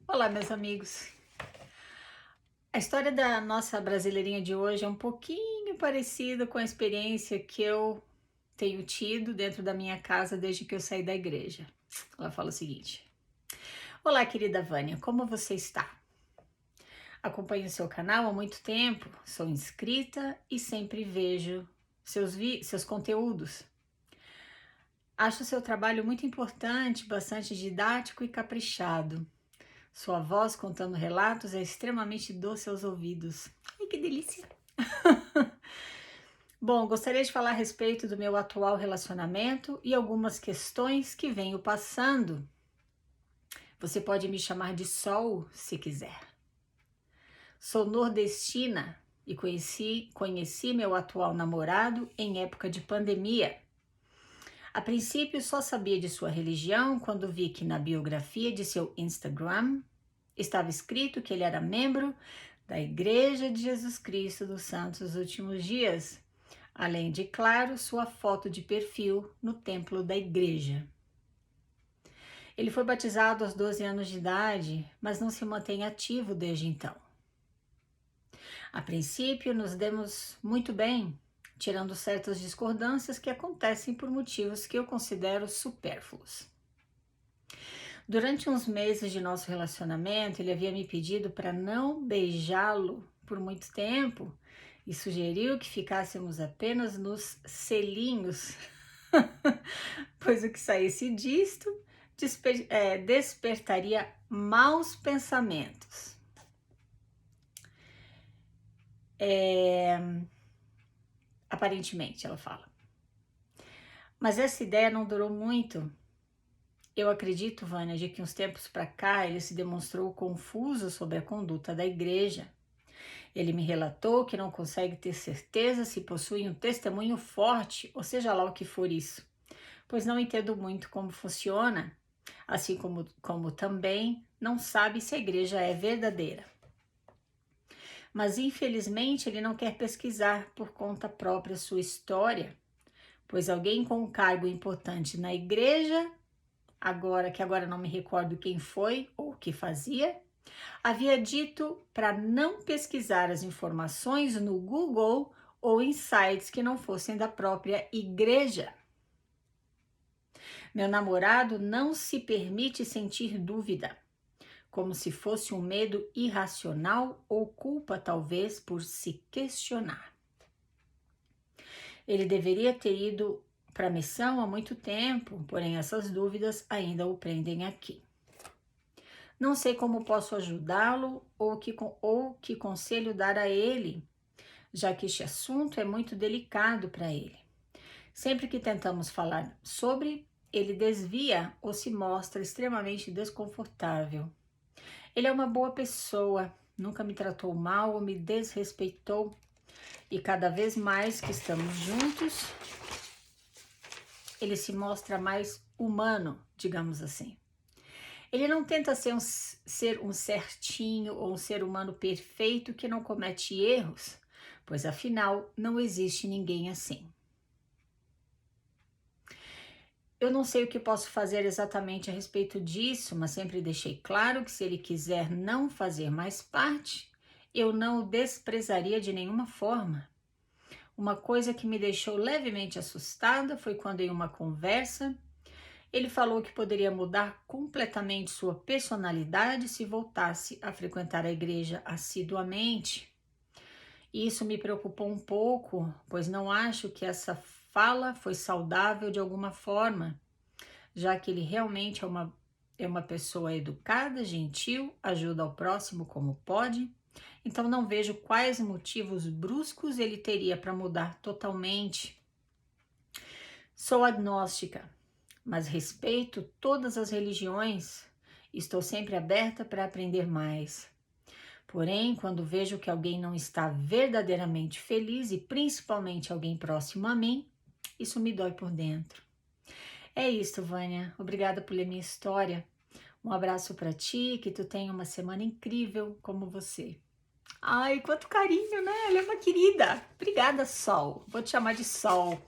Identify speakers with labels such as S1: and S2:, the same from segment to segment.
S1: Olá, meus amigos. A história da nossa brasileirinha de hoje é um pouquinho parecida com a experiência que eu tenho tido dentro da minha casa desde que eu saí da igreja. Ela fala o seguinte: Olá, querida Vânia, como você está? Acompanho o seu canal há muito tempo, sou inscrita e sempre vejo seus conteúdos. Acho seu trabalho muito importante, bastante didático e caprichado. Sua voz contando relatos é extremamente doce aos ouvidos. Ai, que delícia! Bom, gostaria de falar a respeito do meu atual relacionamento e algumas questões que venho passando. Você pode me chamar de Sol, se quiser. Sou nordestina e conheci meu atual namorado em época de pandemia. A princípio, só sabia de sua religião quando vi que na biografia de seu Instagram estava escrito que ele era membro da Igreja de Jesus Cristo dos Santos dos Últimos Dias, além de, claro, sua foto de perfil no templo da igreja. Ele foi batizado aos 12 anos de idade, mas não se mantém ativo desde então. A princípio, nos demos muito bem, tirando certas discordâncias que acontecem por motivos que eu considero supérfluos. Durante uns meses de nosso relacionamento, ele havia me pedido para não beijá-lo por muito tempo e sugeriu que ficássemos apenas nos selinhos, pois o que saísse disto despertaria maus pensamentos. Aparentemente, ela fala. Mas essa ideia não durou muito. Eu acredito, Vânia, de que uns tempos para cá ele se demonstrou confuso sobre a conduta da igreja. Ele me relatou que não consegue ter certeza se possui um testemunho forte, ou seja lá o que for isso, pois não entendo muito como funciona, assim como também não sabe se a igreja é verdadeira. Mas infelizmente ele não quer pesquisar por conta própria sua história, pois alguém com um cargo importante na igreja, agora não me recordo quem foi ou o que fazia, havia dito para não pesquisar as informações no Google ou em sites que não fossem da própria igreja. Meu namorado não se permite sentir dúvida, como se fosse um medo irracional ou culpa, talvez, por se questionar. Ele deveria ter ido para a missão há muito tempo, porém essas dúvidas ainda o prendem aqui. Não sei como posso ajudá-lo ou que conselho dar a ele, já que este assunto é muito delicado para ele. Sempre que tentamos falar sobre, ele desvia ou se mostra extremamente desconfortável. Ele é uma boa pessoa, nunca me tratou mal ou me desrespeitou, e cada vez mais que estamos juntos, ele se mostra mais humano, digamos assim. Ele não tenta ser um certinho ou um ser humano perfeito que não comete erros, pois afinal não existe ninguém assim. Eu não sei o que posso fazer exatamente a respeito disso, mas sempre deixei claro que se ele quiser não fazer mais parte, eu não o desprezaria de nenhuma forma. Uma coisa que me deixou levemente assustada foi quando em uma conversa ele falou que poderia mudar completamente sua personalidade se voltasse a frequentar a igreja assiduamente. Isso me preocupou um pouco, pois não acho que essa fala foi saudável de alguma forma, já que ele realmente é uma pessoa educada, gentil, ajuda ao próximo como pode. Então não vejo quais motivos bruscos ele teria para mudar totalmente. Sou agnóstica, mas respeito todas as religiões. Estou sempre aberta para aprender mais. Porém, quando vejo que alguém não está verdadeiramente feliz, e principalmente alguém próximo a mim, isso me dói por dentro. É isso, Vânia. Obrigada por ler minha história. Um abraço para ti, que tu tenha uma semana incrível como você. Ai, quanto carinho, né? Ela é uma querida. Obrigada, Sol. Vou te chamar de Sol,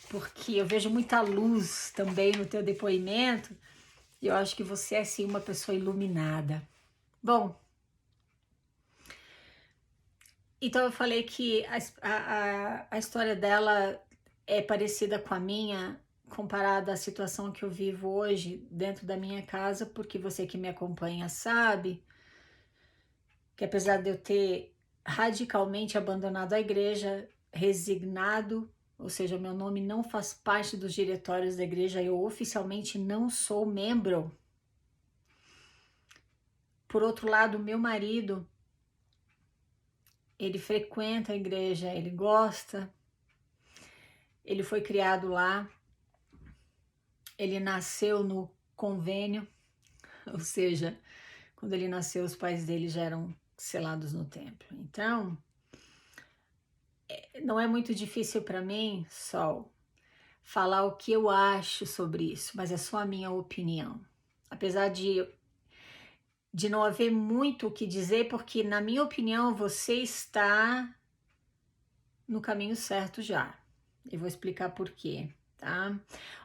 S1: porque eu vejo muita luz também no teu depoimento E eu acho que você é sim uma pessoa iluminada. Bom, então eu falei que a história dela é parecida com a minha, comparada à situação que eu vivo hoje dentro da minha casa, porque você que me acompanha sabe que apesar de eu ter radicalmente abandonado a igreja, resignado, ou seja, meu nome não faz parte dos diretórios da igreja, eu oficialmente não sou membro. Por outro lado, meu marido, ele frequenta a igreja, ele gosta, ele foi criado lá, ele nasceu no convênio, ou seja, quando ele nasceu, os pais dele já eram selados no templo. Então, não é muito difícil para mim, Sol, falar o que eu acho sobre isso, mas é só a minha opinião. Apesar de não haver muito o que dizer, porque, na minha opinião, você está no caminho certo já. E vou explicar por quê, tá?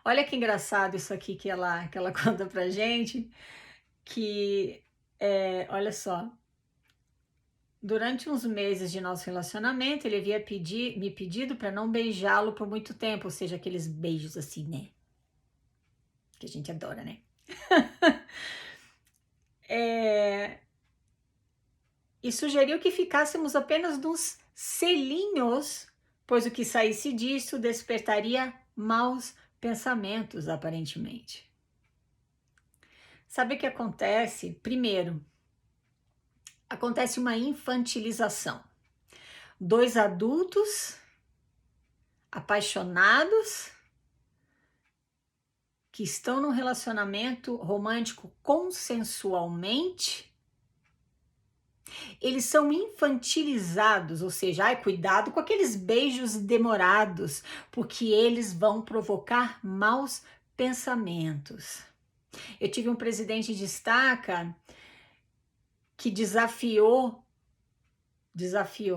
S1: Olha que engraçado isso aqui que ela conta pra gente, que, olha só, durante uns meses de nosso relacionamento, ele havia me pedido para não beijá-lo por muito tempo, ou seja, aqueles beijos assim, né? Que a gente adora, né? E sugeriu que ficássemos apenas nos selinhos, pois o que saísse disso despertaria maus pensamentos, aparentemente. Sabe o que acontece? Primeiro, acontece uma infantilização. Dois adultos apaixonados que estão num relacionamento romântico consensualmente, eles são infantilizados, ou seja, ai, cuidado com aqueles beijos demorados, porque eles vão provocar maus pensamentos. Eu tive um presidente de estaca que desafiou,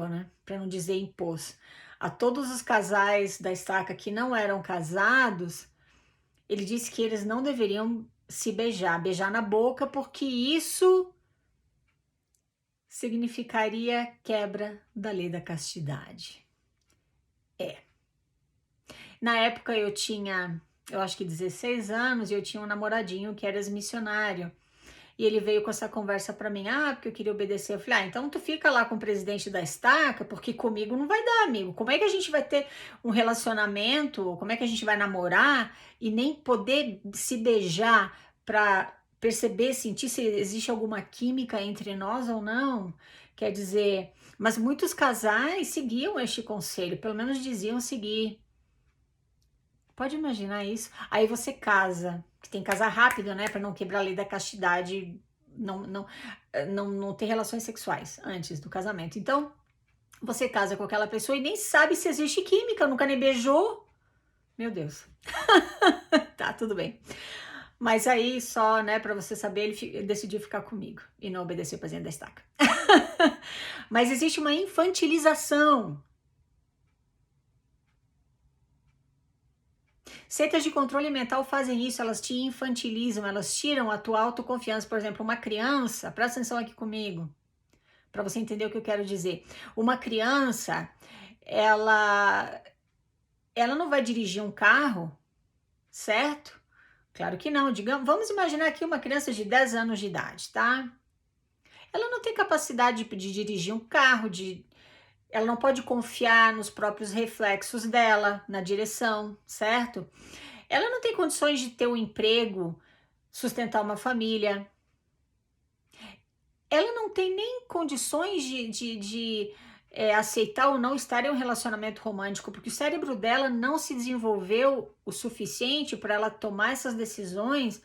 S1: né, para não dizer impôs, a todos os casais da estaca que não eram casados, ele disse que eles não deveriam se beijar na boca, porque isso significaria quebra da lei da castidade. Na época eu tinha, eu acho que 16 anos, e eu tinha um namoradinho que era ex-missionário. E ele veio com essa conversa para mim, porque eu queria obedecer. Eu falei, então tu fica lá com o presidente da estaca, porque comigo não vai dar, amigo. Como é que a gente vai ter um relacionamento? Como é que a gente vai namorar e nem poder se beijar para perceber, sentir se existe alguma química entre nós ou não? Quer dizer, mas muitos casais seguiam este conselho, pelo menos diziam seguir. Pode imaginar isso? Aí você casa, que tem que casar rápido, né, para não quebrar a lei da castidade, não ter relações sexuais antes do casamento. Então, você casa com aquela pessoa e nem sabe se existe química, nunca nem beijou. Meu Deus. Tá, tudo bem. Mas aí só, né, para você saber, ele decidiu ficar comigo e não obedecer o presidente da estaca. Mas existe uma infantilização. Seitas de controle mental fazem isso, elas te infantilizam, elas tiram a tua autoconfiança. Por exemplo, uma criança, presta atenção aqui comigo, para você entender o que eu quero dizer. Uma criança, ela não vai dirigir um carro, certo? Claro que não. Digamos, vamos imaginar aqui uma criança de 10 anos de idade, tá? Ela não tem capacidade de dirigir um carro, ela não pode confiar nos próprios reflexos dela na direção, certo? Ela não tem condições de ter um emprego, sustentar uma família. Ela não tem nem condições de aceitar ou não estar em um relacionamento romântico, porque o cérebro dela não se desenvolveu o suficiente para ela tomar essas decisões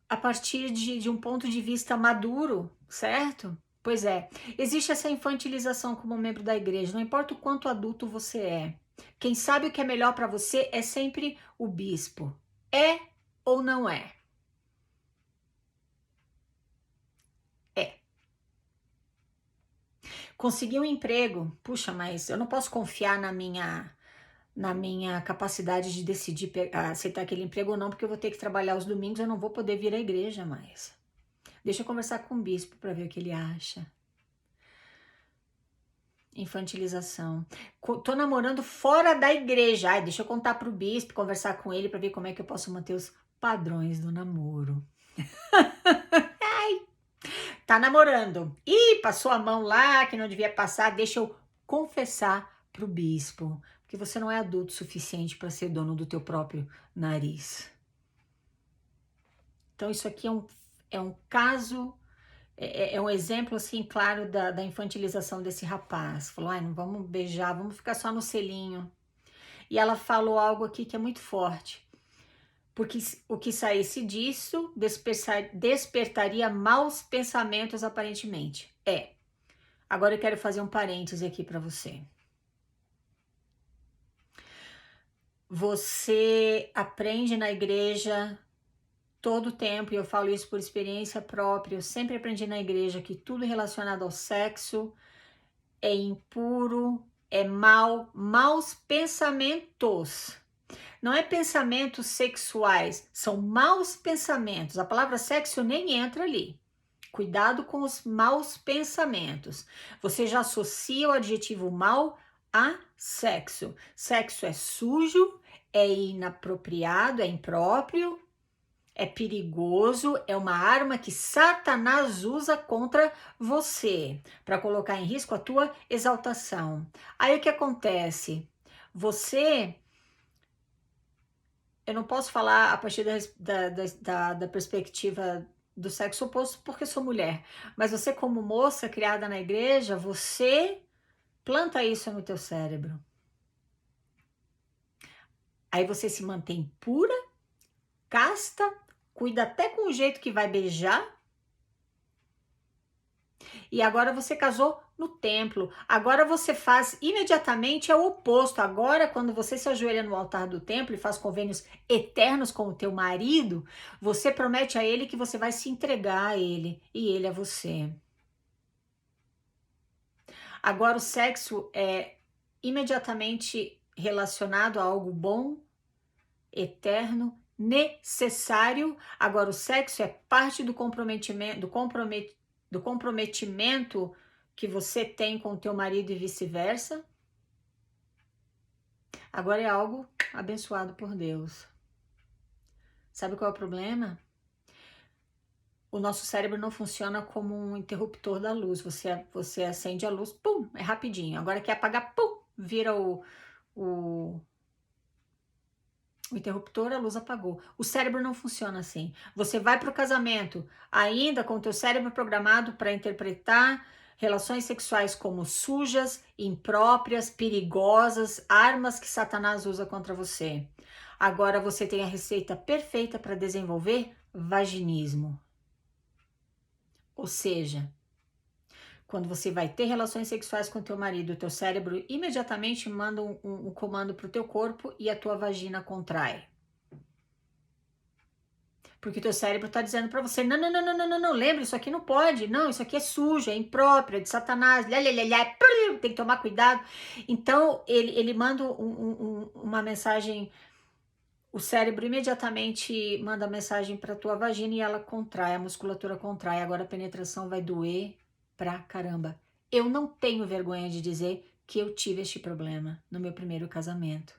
S1: a partir de um ponto de vista maduro, certo? Pois é, existe essa infantilização como membro da igreja, não importa o quanto adulto você é. Quem sabe o que é melhor para você é sempre o bispo. É ou não é? É. Conseguir um emprego, puxa, mas eu não posso confiar na minha capacidade de decidir aceitar aquele emprego ou não, porque eu vou ter que trabalhar os domingos, eu não vou poder vir à igreja mais. Deixa eu conversar com o bispo para ver o que ele acha. Infantilização. Tô namorando fora da igreja. Ai, deixa eu contar pro bispo, conversar com ele para ver como é que eu posso manter os padrões do namoro. Ai, tá namorando. Ih, passou a mão lá que não devia passar. Deixa eu confessar pro bispo, porque você não é adulto o suficiente para ser dono do teu próprio nariz. Então isso aqui é um caso, é um exemplo assim claro da infantilização desse rapaz. Falou, ai, não vamos beijar, vamos ficar só no selinho. E ela falou algo aqui que é muito forte, porque o que saísse disso despertaria maus pensamentos aparentemente. Agora eu quero fazer um parêntese aqui para você. Você aprende na igreja todo o tempo, e eu falo isso por experiência própria, eu sempre aprendi na igreja que tudo relacionado ao sexo é impuro, é maus pensamentos. Não é pensamentos sexuais, são maus pensamentos. A palavra sexo nem entra ali. Cuidado com os maus pensamentos. Você já associa o adjetivo mal a sexo. Sexo é sujo, é inapropriado, é impróprio, é perigoso, é uma arma que Satanás usa contra você para colocar em risco a tua exaltação. Aí o que acontece? Eu não posso falar a partir da perspectiva do sexo oposto porque sou mulher, mas você como moça criada na igreja, você planta isso no teu cérebro. Aí você se mantém pura, casta, cuida até com o jeito que vai beijar. E agora você casou no templo. Agora você faz imediatamente o oposto. Agora, quando você se ajoelha no altar do templo e faz convênios eternos com o teu marido, você promete a ele que você vai se entregar a ele e ele a você. Agora o sexo é imediatamente relacionado a algo bom, eterno, necessário. Agora o sexo é parte do comprometimento que você tem com o teu marido e vice-versa. Agora é algo abençoado por Deus. Sabe qual é o problema? O nosso cérebro não funciona como um interruptor da luz. Você acende a luz, pum, é rapidinho. Agora quer apagar, pum, vira o interruptor, a luz apagou. O cérebro não funciona assim. Você vai para o casamento ainda com o teu cérebro programado para interpretar relações sexuais como sujas, impróprias, perigosas, armas que Satanás usa contra você. Agora você tem a receita perfeita para desenvolver vaginismo. Ou seja, quando você vai ter relações sexuais com teu marido, o teu cérebro imediatamente manda um comando para o teu corpo e a tua vagina contrai. Porque o teu cérebro está dizendo para você, não, lembra, isso aqui não pode, não, isso aqui é sujo, é impróprio, é de Satanás, tem que tomar cuidado. Então, ele manda uma mensagem, o cérebro imediatamente manda a mensagem para tua vagina e ela contrai, a musculatura contrai, agora a penetração vai doer pra caramba. Eu não tenho vergonha de dizer que eu tive este problema no meu primeiro casamento.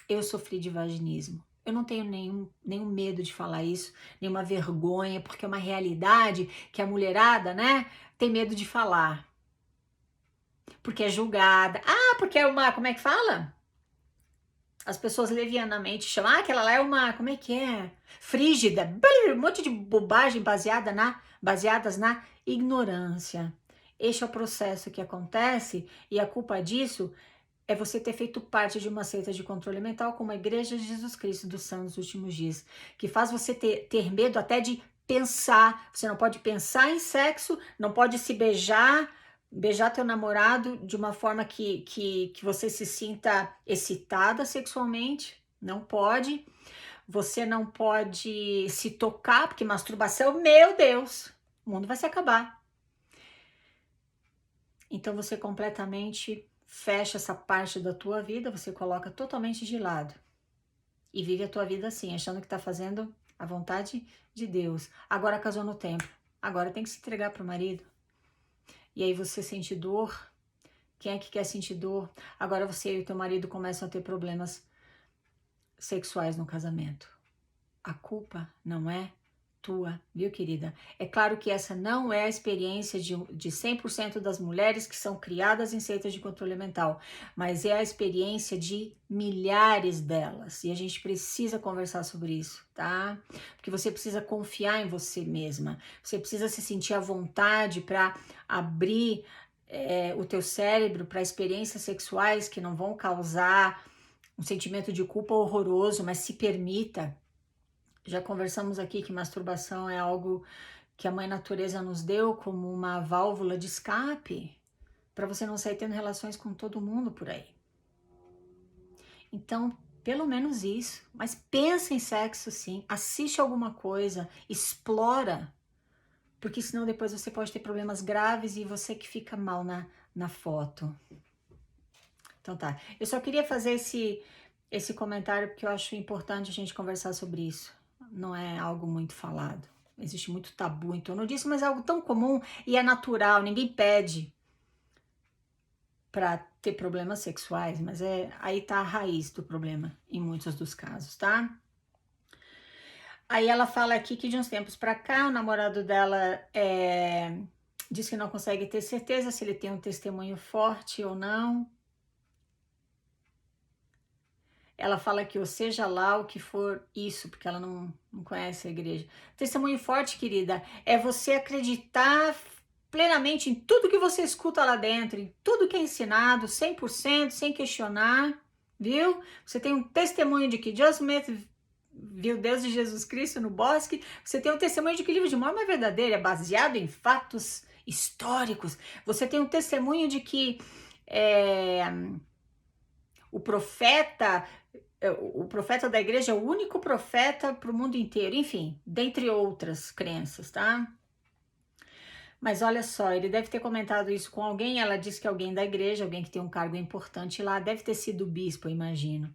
S1: Eu sofri de vaginismo. Eu não tenho nenhum medo de falar isso, nenhuma vergonha, porque é uma realidade que a mulherada, né, tem medo de falar. Porque é julgada. Ah, porque é uma, como é que fala? As pessoas levianamente chamam, aquela lá é uma, como é que é? Frígida. Um monte de bobagem baseadas na ignorância. Este é o processo que acontece e a culpa disso é você ter feito parte de uma seita de controle mental como a Igreja de Jesus Cristo dos Santos dos Últimos Dias, que faz você ter medo até de pensar. Você não pode pensar em sexo, não pode se beijar teu namorado de uma forma que você se sinta excitada sexualmente. Não pode. Você não pode se tocar, porque masturbação, meu Deus, o mundo vai se acabar. Então você completamente fecha essa parte da tua vida, você coloca totalmente de lado e vive a tua vida assim, achando que está fazendo a vontade de Deus. Agora casou no tempo, agora tem que se entregar para o marido. E aí você sente dor. Quem é que quer sentir dor? Agora você e o teu marido começam a ter problemas sexuais no casamento. A culpa não é tua, viu, querida? É claro que essa não é a experiência de 100% das mulheres que são criadas em seitas de controle mental, mas é a experiência de milhares delas. E a gente precisa conversar sobre isso, tá? Porque você precisa confiar em você mesma. Você precisa se sentir à vontade para abrir o teu cérebro para experiências sexuais que não vão causar um sentimento de culpa horroroso, mas se permita. Já conversamos aqui que masturbação é algo que a mãe natureza nos deu como uma válvula de escape para você não sair tendo relações com todo mundo por aí. Então, pelo menos isso. Mas pensa em sexo sim, assiste alguma coisa, explora, porque senão depois você pode ter problemas graves e você que fica mal na foto. Então tá, eu só queria fazer esse comentário porque eu acho importante a gente conversar sobre isso. Não é algo muito falado. Existe muito tabu em torno disso, mas é algo tão comum e é natural. Ninguém pede para ter problemas sexuais, mas aí tá a raiz do problema em muitos dos casos, tá? Aí ela fala aqui que de uns tempos para cá o namorado dela diz que não consegue ter certeza se ele tem um testemunho forte ou não. Ela fala que, ou seja lá o que for isso, porque ela não conhece a igreja. Testemunho forte, querida, é você acreditar plenamente em tudo que você escuta lá dentro, em tudo que é ensinado, 100%, sem questionar, viu? Você tem um testemunho de que Joseph Smith viu Deus de Jesus Cristo no bosque, você tem um testemunho de que o livro de Mórmon é verdadeiro, é baseado em fatos históricos, você tem um testemunho de que o profeta da igreja é o único profeta para o mundo inteiro, enfim, dentre outras crenças, tá? Mas olha só, ele deve ter comentado isso com alguém, ela disse que alguém da igreja, alguém que tem um cargo importante lá, deve ter sido o bispo, eu imagino.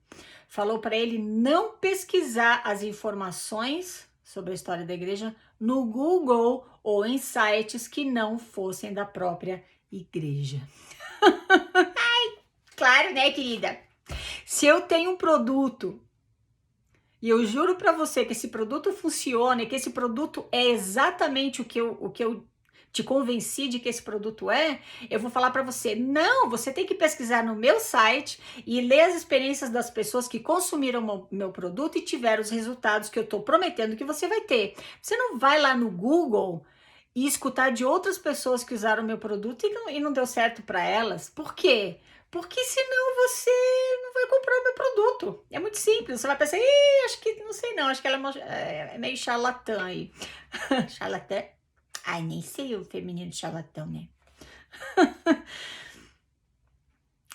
S1: Falou para ele não pesquisar as informações sobre a história da igreja no Google ou em sites que não fossem da própria igreja. Ai, claro, né, querida? Se eu tenho um produto e eu juro para você que esse produto funciona e que esse produto é exatamente o que eu te convenci de que esse produto eu vou falar para você, não, você tem que pesquisar no meu site e ler as experiências das pessoas que consumiram meu produto e tiveram os resultados que eu estou prometendo que você vai ter. Você não vai lá no Google e escutar de outras pessoas que usaram meu produto e não deu certo para elas. Por quê? Porque senão você não vai comprar o meu produto. É muito simples. Você vai pensar, acho que, não sei não, acho que ela é meio charlatã aí. Charlatã? Ai, nem sei o feminino de charlatão, né?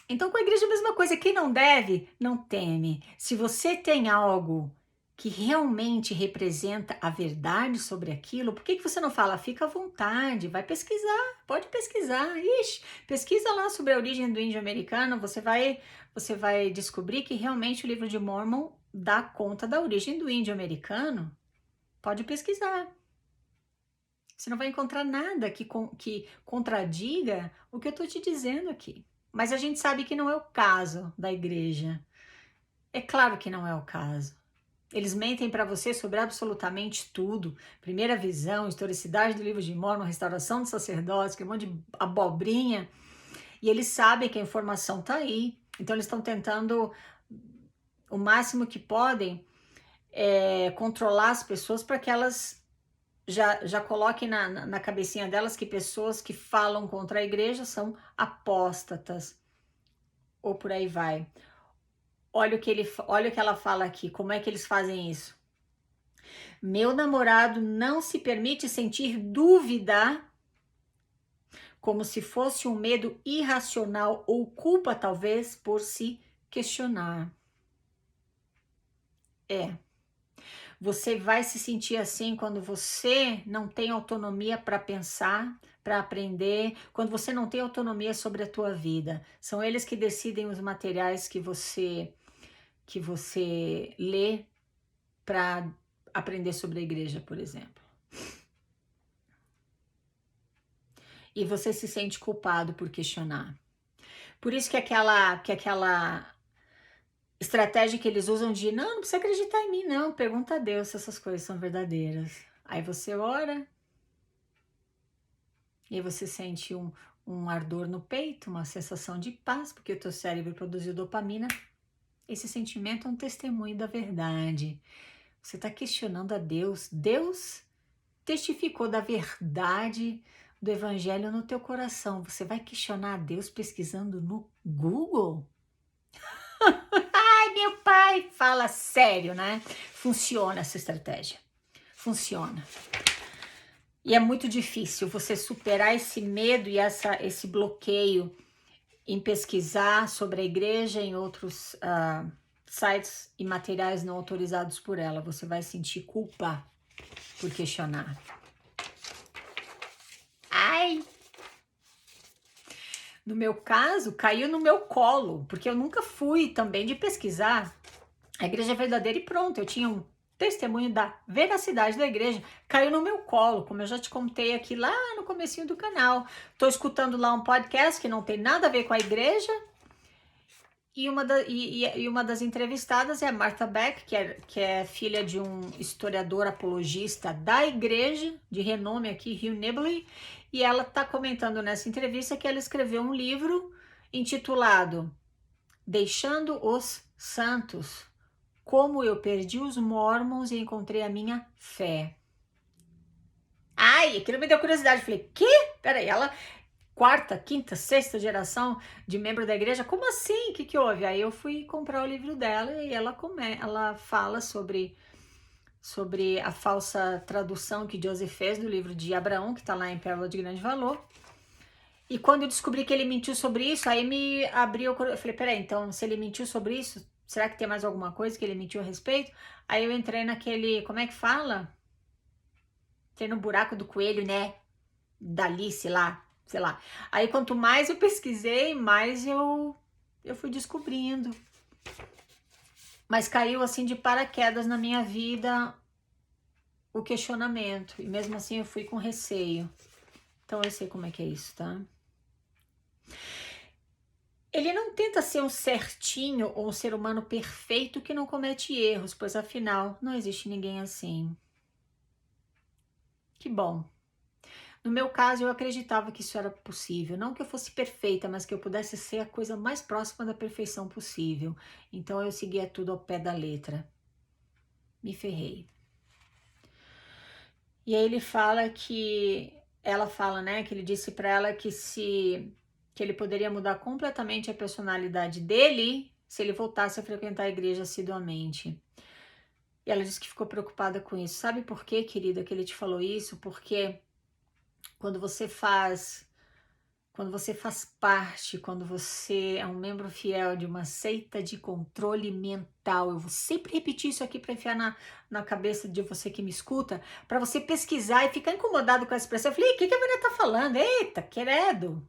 S1: Então, com a igreja é a mesma coisa. Quem não deve, não teme. Se você tem algo que realmente representa a verdade sobre aquilo, por que você não fala? Fica à vontade, vai pesquisar, pode pesquisar. Ixi, pesquisa lá sobre a origem do índio americano, você vai descobrir que realmente o livro de Mórmon dá conta da origem do índio americano. Pode pesquisar. Você não vai encontrar nada que contradiga o que eu estou te dizendo aqui. Mas a gente sabe que não é o caso da igreja. É claro que não é o caso. Eles mentem para você sobre absolutamente tudo. Primeira visão, historicidade do livro de Mórmon, restauração do sacerdócio, que é um monte de abobrinha. E eles sabem que a informação está aí. Então eles estão tentando o máximo que podem controlar as pessoas para que elas já coloquem na cabecinha delas que pessoas que falam contra a igreja são apóstatas. Ou por aí vai. Olha o que ela fala aqui. Como é que eles fazem isso? Meu namorado não se permite sentir dúvida, como se fosse um medo irracional ou culpa, talvez, por se questionar. Você vai se sentir assim quando você não tem autonomia para pensar, para aprender, quando você não tem autonomia sobre a tua vida. São eles que decidem os materiais que você lê para aprender sobre a igreja, por exemplo. E você se sente culpado por questionar. Por isso que aquela estratégia que eles usam de não precisa acreditar em mim, não. Pergunta a Deus se essas coisas são verdadeiras. Aí você ora e aí você sente um ardor no peito, uma sensação de paz, porque o teu cérebro produziu dopamina. Esse sentimento é um testemunho da verdade. Você está questionando a Deus. Deus testificou da verdade do evangelho no teu coração. Você vai questionar a Deus pesquisando no Google? Ai, meu pai, fala sério, né? Funciona essa estratégia. Funciona. E é muito difícil você superar esse medo e esse bloqueio em pesquisar sobre a igreja em outros sites e materiais não autorizados por ela. Você vai sentir culpa por questionar. Ai! No meu caso, caiu no meu colo, porque eu nunca fui também de pesquisar a igreja verdadeira e pronto, eu tinha um testemunho da veracidade da igreja, caiu no meu colo, como eu já te contei aqui lá no comecinho do canal. Tô escutando lá um podcast que não tem nada a ver com a igreja, e uma das entrevistadas é a Martha Beck, que é filha de um historiador apologista da igreja, de renome aqui, Hugh Nibley, e ela está comentando nessa entrevista que ela escreveu um livro intitulado Deixando os Santos, como eu perdi os Mormons e encontrei a minha fé. Ai, aquilo me deu curiosidade, falei, quê? Peraí, ela... quarta, quinta, sexta geração de membro da igreja, como assim? O que houve? Aí eu fui comprar o livro dela e ela fala sobre a falsa tradução que Joseph fez do livro de Abraão, que está lá em Pérola de Grande Valor. E quando eu descobri que ele mentiu sobre isso, aí me abriu, eu falei, peraí, então se ele mentiu sobre isso, será que tem mais alguma coisa que ele mentiu a respeito? Aí eu entrei naquele, como é que fala? Entrei no buraco do coelho, né? Da Alice lá, sei lá. Aí quanto mais eu pesquisei, mais eu fui descobrindo. Mas caiu assim de paraquedas na minha vida o questionamento. E mesmo assim eu fui com receio. Então eu sei como é que é isso, tá? Ele não tenta ser um certinho ou um ser humano perfeito que não comete erros, pois afinal não existe ninguém assim. Que bom. No meu caso, eu acreditava que isso era possível. Não que eu fosse perfeita, mas que eu pudesse ser a coisa mais próxima da perfeição possível. Então eu seguia tudo ao pé da letra. Me ferrei. E aí ele fala que... ela fala, né, que ele disse para ela que que ele poderia mudar completamente a personalidade dele se ele voltasse a frequentar a igreja assiduamente. E ela disse que ficou preocupada com isso. Sabe por quê, querida, que ele te falou isso? Porque quando você faz parte, quando você é um membro fiel de uma seita de controle mental, eu vou sempre repetir isso aqui para enfiar na cabeça de você que me escuta, para você pesquisar e ficar incomodado com essa expressão. Eu falei, o que a Maria tá falando? Eita, querido!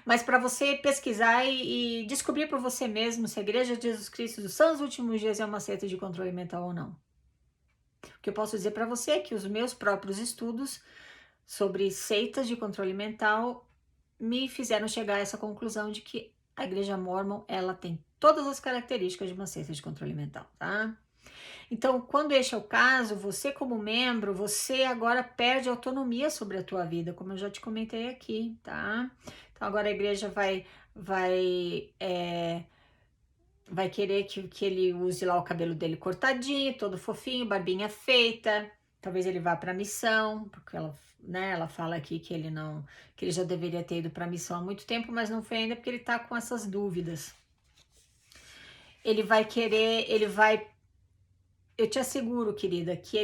S1: Mas para você pesquisar e descobrir por você mesmo se a Igreja de Jesus Cristo dos Santos Últimos Dias é uma seita de controle mental ou não. O que eu posso dizer para você é que os meus próprios estudos sobre seitas de controle mental me fizeram chegar a essa conclusão de que a Igreja Mórmon, ela tem todas as características de uma seita de controle mental, tá? Então, quando este é o caso, você como membro, você agora perde autonomia sobre a tua vida, como eu já te comentei aqui, tá? Então, agora a igreja vai querer que ele use lá o cabelo dele cortadinho, todo fofinho, barbinha feita. Talvez ele vá para a missão, porque ela fala aqui que ele já deveria ter ido para a missão há muito tempo, mas não foi ainda porque ele tá com essas dúvidas. Eu te asseguro, querida, que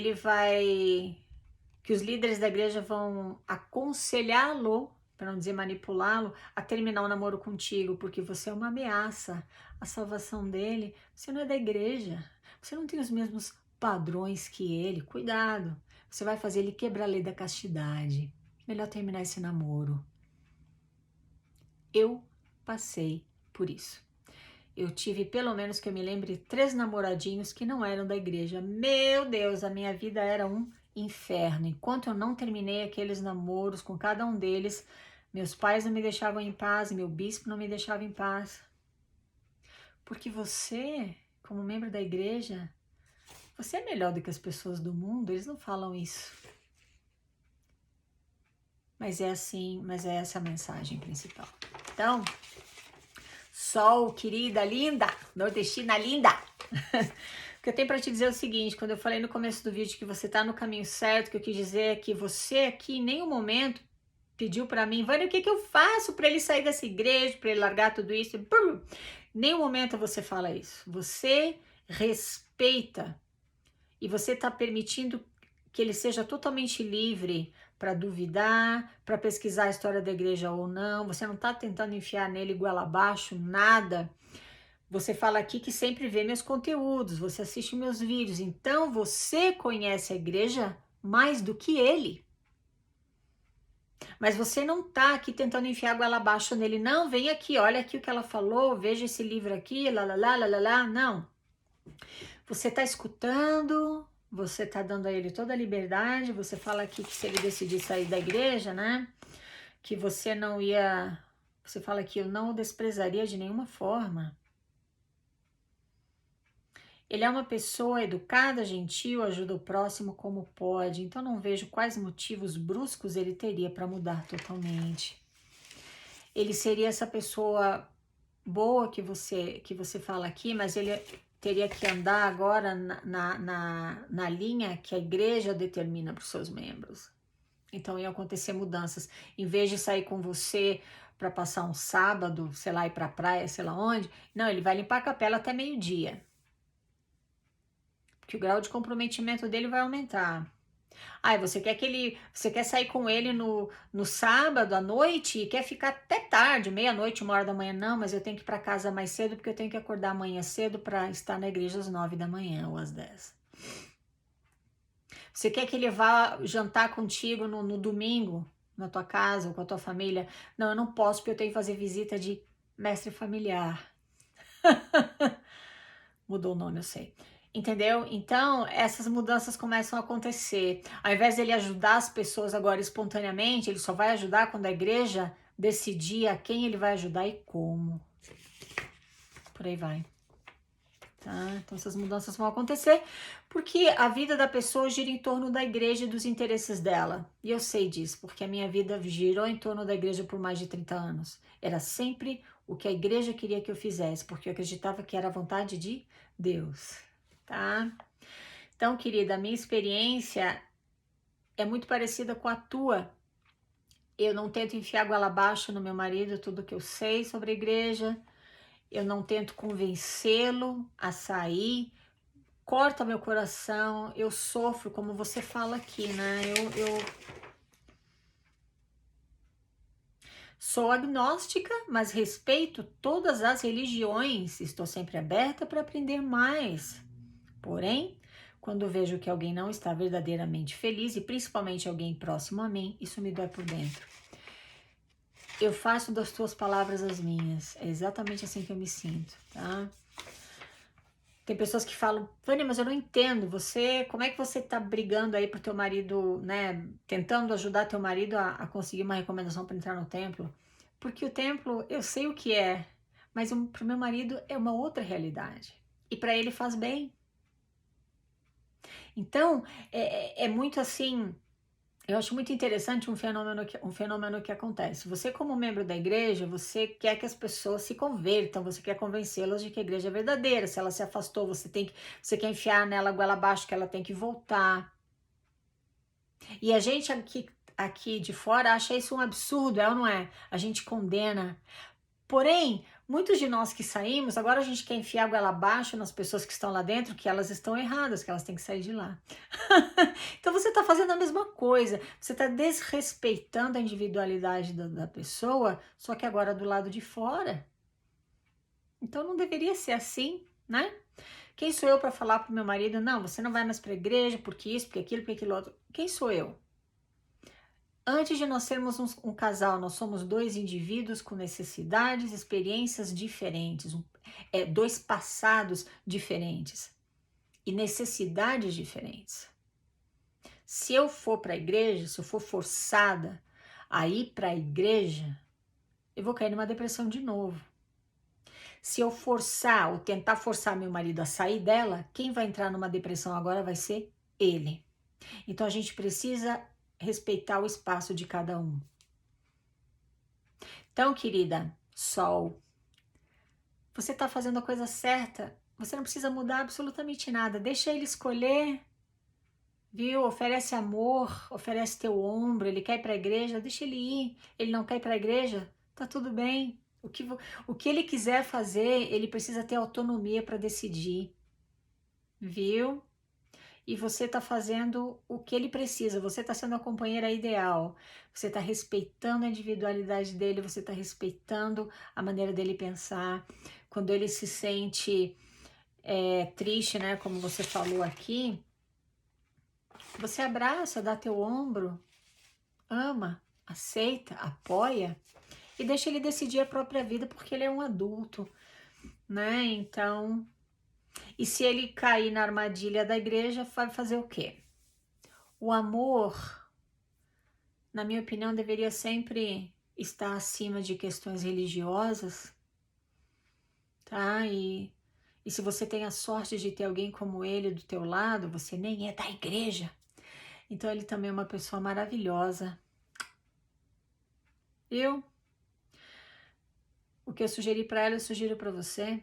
S1: os líderes da igreja vão aconselhá-lo, para não dizer manipulá-lo, a terminar o namoro contigo, porque você é uma ameaça à salvação dele. Você não é da igreja, você não tem os mesmos padrões que ele. Cuidado, você vai fazer ele quebrar a lei da castidade. Melhor terminar esse namoro. Eu passei por isso. Eu tive, pelo menos que eu me lembre, 3 namoradinhos que não eram da igreja. Meu Deus, a minha vida era um inferno. Enquanto eu não terminei aqueles namoros com cada um deles, meus pais não me deixavam em paz, meu bispo não me deixava em paz. Porque você, como membro da igreja, você é melhor do que as pessoas do mundo, eles não falam isso. Mas é assim, mas é essa a mensagem principal. Então, Sol, querida, linda, nordestina linda. O que eu tenho para te dizer é o seguinte, quando eu falei no começo do vídeo que você está no caminho certo, o que eu quis dizer é que você aqui em nenhum momento pediu para mim, Vânia, o que eu faço para ele sair dessa igreja, para ele largar tudo isso? Em nenhum momento você fala isso. Você respeita e você está permitindo que ele seja totalmente livre para duvidar, para pesquisar a história da igreja ou não. Você não está tentando enfiar nele goela abaixo, nada. Você fala aqui que sempre vê meus conteúdos, você assiste meus vídeos, então você conhece a igreja mais do que ele. Mas você não tá aqui tentando enfiar a goela abaixo nele, não, vem aqui, olha aqui o que ela falou, veja esse livro aqui, lá, não. Você tá escutando, você tá dando a ele toda a liberdade, você fala aqui que se ele decidir sair da igreja, né, que você não ia, você fala que eu não o desprezaria de nenhuma forma. Ele é uma pessoa educada, gentil, ajuda o próximo como pode, então não vejo quais motivos bruscos ele teria para mudar totalmente. Ele seria essa pessoa boa que você fala aqui, mas ele teria que andar agora na linha que a igreja determina para os seus membros. Então ia acontecer mudanças. Em vez de sair com você para passar um sábado, sei lá, ir para a praia, sei lá onde, não, ele vai limpar a capela até meio-dia. Que o grau de comprometimento dele vai aumentar. Ah, você quer sair com ele no sábado à noite e quer ficar até tarde, meia-noite, 1 hora da manhã? Não, mas eu tenho que ir para casa mais cedo porque eu tenho que acordar amanhã cedo para estar na igreja às 9 da manhã ou às 10. Você quer que ele vá jantar contigo no domingo, na tua casa ou com a tua família? Não, eu não posso porque eu tenho que fazer visita de mestre familiar. Mudou o nome, eu sei. Entendeu? Então, essas mudanças começam a acontecer. Ao invés dele ajudar as pessoas agora espontaneamente, ele só vai ajudar quando a igreja decidir a quem ele vai ajudar e como. Por aí vai. Tá? Então, essas mudanças vão acontecer porque a vida da pessoa gira em torno da igreja e dos interesses dela. E eu sei disso, porque a minha vida girou em torno da igreja por mais de 30 anos. Era sempre o que a igreja queria que eu fizesse, porque eu acreditava que era a vontade de Deus. Tá? Então, querida, a minha experiência é muito parecida com a tua. Eu não tento enfiar goela abaixo no meu marido tudo que eu sei sobre a igreja. Eu não tento convencê-lo a sair. Corta meu coração. Eu sofro, como você fala aqui, né? Eu sou agnóstica, mas respeito todas as religiões. Estou sempre aberta para aprender mais. Porém, quando vejo que alguém não está verdadeiramente feliz, e principalmente alguém próximo a mim, isso me dói por dentro. Eu faço das tuas palavras as minhas. É exatamente assim que eu me sinto, tá? Tem pessoas que falam, Vânia, mas eu não entendo, como é que você tá brigando aí pro teu marido, né, tentando ajudar teu marido a conseguir uma recomendação para entrar no templo? Porque o templo, eu sei o que é, mas pro meu marido é uma outra realidade. E para ele faz bem. Então, é muito assim, eu acho muito interessante um fenômeno que acontece. Você, como membro da igreja, você quer que as pessoas se convertam, você quer convencê-las de que a igreja é verdadeira. Se ela se afastou, você quer enfiar nela a goela abaixo que ela tem que voltar. E a gente aqui de fora acha isso um absurdo, é ou não é? A gente condena. Porém, muitos de nós que saímos, agora a gente quer enfiar a goela abaixo nas pessoas que estão lá dentro, que elas estão erradas, que elas têm que sair de lá. Então você está fazendo a mesma coisa, você está desrespeitando a individualidade da pessoa, só que agora do lado de fora. Então não deveria ser assim, né? Quem sou eu para falar para o meu marido, não, você não vai mais para a igreja porque isso, porque aquilo, porque aquilo outro? Quem sou eu? Antes de nós sermos um casal, nós somos dois indivíduos com necessidades, experiências diferentes, dois passados diferentes e necessidades diferentes. Se eu for para a igreja, se eu for forçada a ir para a igreja, eu vou cair numa depressão de novo. Se eu forçar ou tentar forçar meu marido a sair dela, quem vai entrar numa depressão agora vai ser ele. Então a gente precisa respeitar o espaço de cada um. Então, querida, Sol, você está fazendo a coisa certa. Você não precisa mudar absolutamente nada. Deixa ele escolher, viu? Oferece amor, oferece teu ombro. Ele quer ir para a igreja, deixa ele ir. Ele não quer ir para a igreja, tá tudo bem. O que ele quiser fazer, ele precisa ter autonomia para decidir, viu? E você está fazendo o que ele precisa, você está sendo a companheira ideal, você está respeitando a individualidade dele, você está respeitando a maneira dele pensar. Quando ele se sente triste, né, como você falou aqui, você abraça, dá teu ombro, ama, aceita, apoia e deixa ele decidir a própria vida, porque ele é um adulto, né? Então, e se ele cair na armadilha da igreja, vai fazer o quê? O amor, na minha opinião, deveria sempre estar acima de questões religiosas, tá? E se você tem a sorte de ter alguém como ele do teu lado, você nem é da igreja, então ele também é uma pessoa maravilhosa. O que eu sugeri para ela, eu sugiro para você,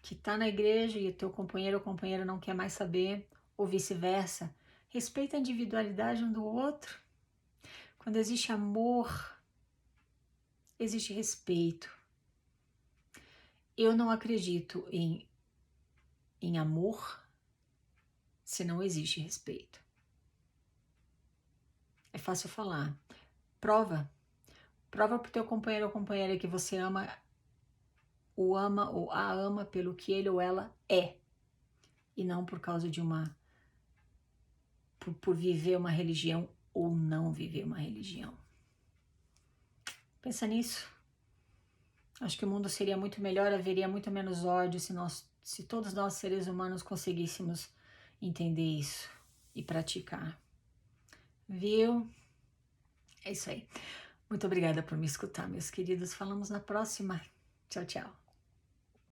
S1: que tá na igreja e o teu companheiro ou companheira não quer mais saber, ou vice-versa. Respeita a individualidade um do outro. Quando existe amor, existe respeito. Eu não acredito em amor se não existe respeito. É fácil falar. Prova pro teu companheiro ou companheira que você ama ou a ama pelo que ele ou ela é. E não por causa de por viver uma religião ou não viver uma religião. Pensa nisso. Acho que o mundo seria muito melhor, haveria muito menos ódio se todos nós seres humanos conseguíssemos entender isso e praticar. Viu? É isso aí. Muito obrigada por me escutar, meus queridos. Falamos na próxima. Tchau, tchau.